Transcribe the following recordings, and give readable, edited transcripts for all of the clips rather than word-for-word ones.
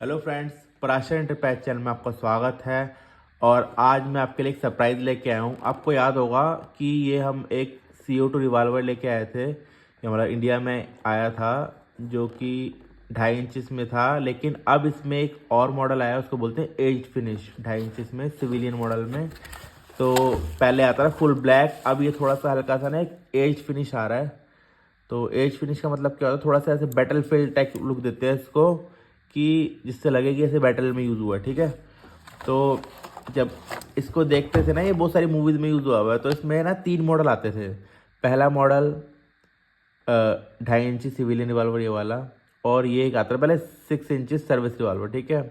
Hello friends, Parashar enterprise channel में आपका स्वागत है। और आज मैं आपके लिए एक सरप्राइज़ लेके आया हूँ। आपको याद होगा कि ये हम एक CO2 रिवॉल्वर लेके आए थे, ये हमारा इंडिया में आया था, जो कि 2.5 इंच में था। लेकिन अब इसमें एक और मॉडल आया है, उसको बोलते हैं एज फिनिश, 2.5 इंच में, सिविलियन मॉडल में। तो पहले आता था फुल ब्लैक, अब ये थोड़ा सा हल्का सा ना एक एज फिनिश आ रहा है। तो एज फिनिश का मतलब क्या होता है, थोड़ा सा ऐसे बैटल फील्ड टाइप लुक देते हैं इसको, कि जिससे लगे कि ऐसे बैटल में यूज़ हुआ है। ठीक है, तो जब इसको देखते थे ना, ये बहुत सारी मूवीज़ में यूज़ हुआ है। तो इसमें ना 3 मॉडल आते थे। पहला मॉडल 2.5 इंची सिविलियन रिवॉल्वर ये वाला, और ये एक आता था पहले 6 इंच सर्विस रिवॉल्वर। ठीक है,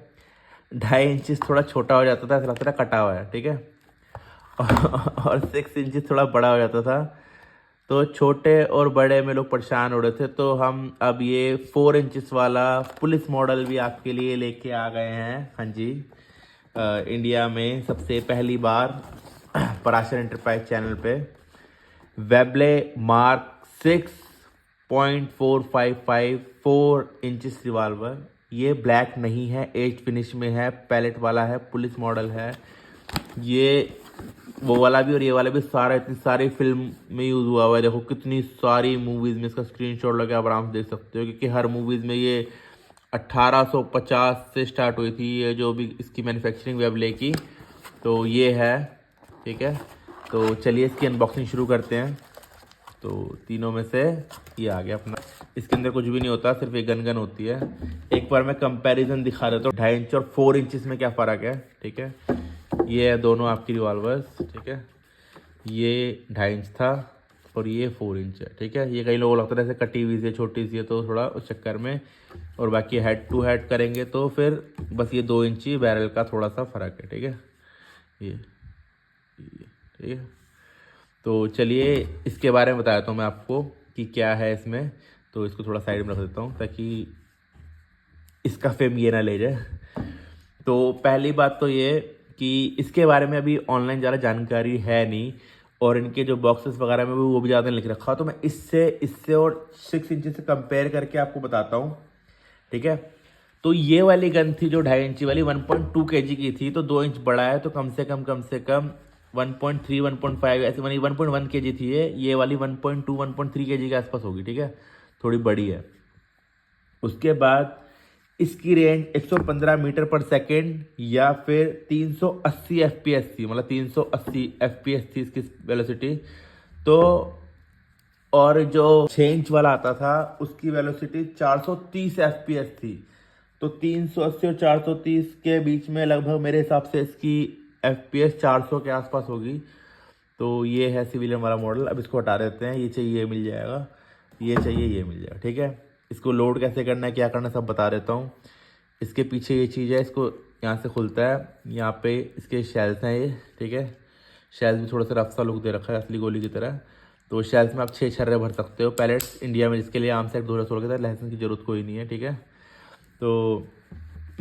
2.5 इंच थोड़ा छोटा हो जाता था, ऐसा लगता था कटा हुआ है। ठीक है, और 6 इंच थोड़ा बड़ा हो जाता था। तो छोटे और बड़े में लोग परेशान हो रहे थे, तो हम अब ये 4 इंच वाला पुलिस मॉडल भी आपके लिए लेके आ गए हैं। हाँ जी, इंडिया में सबसे पहली बार पराशर एंटरप्राइज चैनल पे वेबले मार्क 6.455 4 इंच रिवॉल्वर। ये ब्लैक नहीं है, एज फिनिश में है, पैलेट वाला है, पुलिस मॉडल है। ये वो वाला भी और ये वाला भी सारा इतनी सारी फिल्म में यूज़ हुआ है। देखो कितनी सारी मूवीज़ में इसका स्क्रीनशॉट लगा, आप आराम से देख सकते हो, क्योंकि हर मूवीज़ में ये 1850 से स्टार्ट हुई थी, ये जो भी इसकी मैन्युफैक्चरिंग वेबले की। तो ये है, ठीक है। तो चलिए इसकी अनबॉक्सिंग शुरू करते हैं। तो तीनों में से ये आ गया अपना। इसके अंदर कुछ भी नहीं होता, सिर्फ एक गन होती है। एक बार मैं कंपैरिजन दिखा देता हूँ 2.5 इंच और 4 इंच में क्या फ़र्क है। ठीक है, ये है दोनों आपकी रिवॉल्वर्स। ठीक है, ये 2.5 इंच था और ये 4 इंच है। ठीक है, ये कई लोगों को लगता है ऐसे कटी हुई सी छोटी सी है, तो थोड़ा उस चक्कर में। और बाकी हेड टू हेड करेंगे तो फिर बस ये 2 इंची बैरल का थोड़ा सा फ़र्क है। ठीक है, ये ठीक है। तो चलिए इसके बारे में बताता हूँ मैं आपको कि क्या है इसमें। तो इसको थोड़ा साइड में रख देता हूँ ताकि इसका फेम ये ना ले जाए। तो पहली बात तो ये कि इसके बारे में अभी ऑनलाइन ज़्यादा जानकारी है नहीं, और इनके जो बॉक्सेस वगैरह में भी वो भी ज़्यादा नहीं लिख रखा। तो मैं इससे इससे और 6 इंच से कंपेयर करके आपको बताता हूँ। ठीक है, तो ये वाली गन थी जो 2.5 इंची वाली 1.2 kg की थी, तो 2 इंच बड़ा है, तो कम से कम 1.3 1.5 ऐसे, मानी 1.1 kg थी ये वाली 1.2 1.3 kg के आसपास होगी। ठीक है, थोड़ी बड़ी है। उसके बाद इसकी रेंज 115 मीटर पर सेकेंड या फिर 380 FPS थी, मतलब 380 FPS थी इसकी वेलोसिटी। तो और जो 6 इंच वाला आता था उसकी वेलोसिटी 430 FPS थी। तो 380 और 430 के बीच में लगभग मेरे हिसाब से इसकी FPS 400 के आसपास होगी। तो ये है सिविलियन वाला मॉडल। अब इसको हटा देते हैं, ये चाहिए ये मिल जाएगा, ये चाहिए ये मिल जाएगा। ठीक है, इसको लोड कैसे करना है, क्या करना है, सब बता देता हूँ। इसके पीछे ये चीज़ है, इसको यहाँ से खुलता है, यहाँ पे इसके शेल्स हैं ये। ठीक है, शेल्स भी थोड़ा सा रफ सा लुक दे रखा है असली गोली की तरह। तो शेल्स में आप 6 छर्रे भर सकते हो पैलेट्स, इंडिया में जिसके लिए आम से 216 की तरह लाइसेंस की जरूरत कोई नहीं है। ठीक है, तो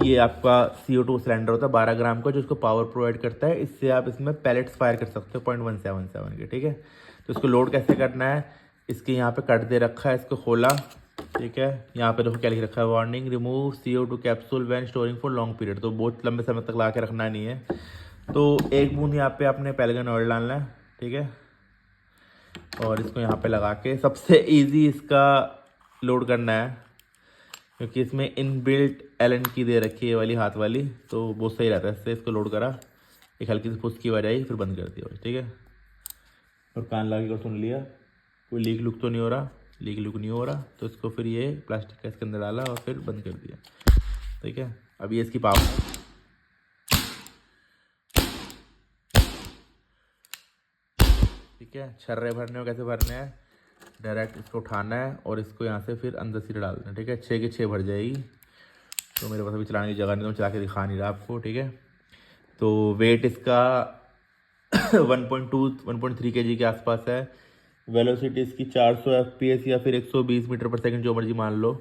ये आपका CO2 सिलेंडर होता है 12 ग्राम का, जो इसको पावर प्रोवाइड करता है। इससे आप इसमें पैलेट्स फायर कर सकते हो 0.177 के। ठीक है, तो इसको लोड कैसे करना है, इसके यहाँ पे कट दे रखा है, इसको खोला। ठीक है, यहाँ पे देखो क्या लिख रखा है, warning remove CO2 capsule when storing for long period. तो बहुत लंबे समय तक ला के रखना नहीं है। तो एक बूंद यहाँ पे आपने पैलगन ऑयल डालना है। ठीक है, और इसको यहाँ पे लगा के सबसे ईजी इसका लोड करना है, क्योंकि इसमें इनबिल्ट एलन की दे रखी है वाली, हाथ वाली, तो बहुत सही रहता है। इससे इसको लोड करा, एक हल्की सी फुसकी आवाज आई, फिर बंद कर दिया। ठीक है, और कान लगा कर सुन लिया, कोई लीक लुक तो नहीं हो रहा, लीक लुक नहीं हो रहा। तो इसको फिर ये प्लास्टिक का इसके अंदर डाला और फिर बंद कर दिया। ठीक है, अब ये इसकी पावर। ठीक है, छर्रे भरने हो कैसे भरने हैं, डायरेक्ट इसको उठाना है और इसको यहाँ से फिर अंदर से डालना है। ठीक है, 6 के 6 भर जाएगी। तो मेरे पास अभी चलाने की जगह नहीं, तो मैं चला के दिखा नहीं रहा आपको। ठीक है, तो वेट इसका 1.2 1.3 kg के आसपास है। वेलोसिटी इसकी 400 FPS या फिर 120 मीटर पर सेकंड, जो मर्जी मान लो।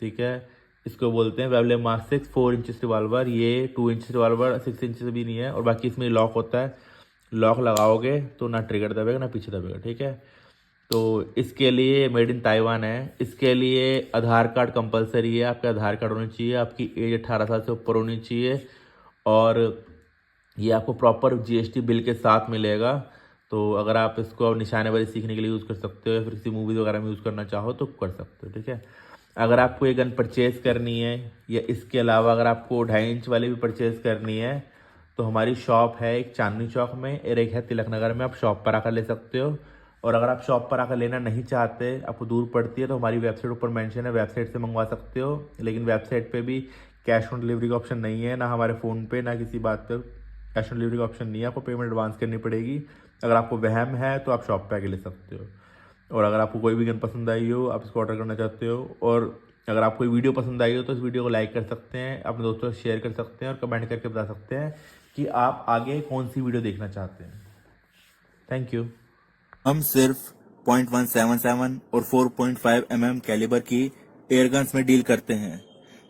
ठीक है, इसको बोलते हैं वेबले मार्क 6 4 इंच रिवॉल्वर। ये 2 इंच रिवॉल्वर 6 इंच भी नहीं है। और बाकी इसमें लॉक होता है, लॉक लगाओगे तो ना ट्रिगर दबेगा ना पीछे दबेगा। ठीक है, तो इसके लिए मेड इन ताइवान है। इसके लिए आधार कार्ड कंपलसरी है, आपका आधार कार्ड होना चाहिए, आपकी एज 18 साल से ऊपर होनी चाहिए और ये आपको प्रॉपर जीएसटी बिल के साथ मिलेगा। तो अगर आप इसको निशानेबाजी सीखने के लिए यूज़ कर सकते हो या फिर किसी मूवीज़ वगैरह में यूज़ करना चाहो तो कर सकते हो, ठीक है। अगर आपको ये गन परचेज़ करनी है या इसके अलावा अगर आपको 2.5 इंच वाली भी परचेज़ करनी है तो हमारी शॉप है एक चांदनी चौक में और एक है तिलक नगर में, आप शॉप पर आकर ले सकते हो। और अगर आप शॉप पर आकर लेना नहीं चाहते, आपको दूर पड़ती है, तो हमारी वेबसाइट ऊपर मेंशन है, वेबसाइट से मंगवा सकते हो। लेकिन वेबसाइट पे भी कैश ऑन डिलीवरी का ऑप्शन नहीं है, ना हमारे फ़ोन पे ना किसी बात पर कैश ऑन डिलीवरी का ऑप्शन नहीं है, आपको पेमेंट एडवांस करनी पड़ेगी। अगर आपको वहम है तो आप शॉप पे आके ले सकते हो। और अगर आपको कोई भी गन पसंद आई हो, आप इसको ऑर्डर करना चाहते हो, और अगर आपको कोई वीडियो पसंद आई हो तो इस वीडियो को लाइक कर सकते हैं, अपने दोस्तों से शेयर कर सकते हैं और कमेंट करके बता सकते हैं कि आप आगे कौन सी वीडियो देखना चाहते हैं। Thank you. हम सिर्फ .177 और 4.5 mm कैलिबर की एयरगन्स में डील करते हैं,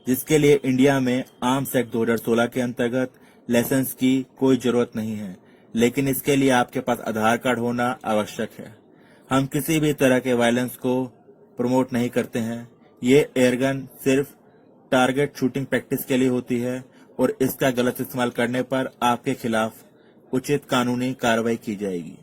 जिसके लिए इंडिया में आर्म्स एक्ट 2016 के अंतर्गत लाइसेंस की कोई जरूरत नहीं है, लेकिन इसके लिए आपके पास आधार कार्ड होना आवश्यक है। हम किसी भी तरह के वायलेंस को प्रमोट नहीं करते हैं। ये एयरगन सिर्फ टारगेट शूटिंग प्रैक्टिस के लिए होती है और इसका गलत इस्तेमाल करने पर आपके खिलाफ उचित कानूनी कार्रवाई की जाएगी।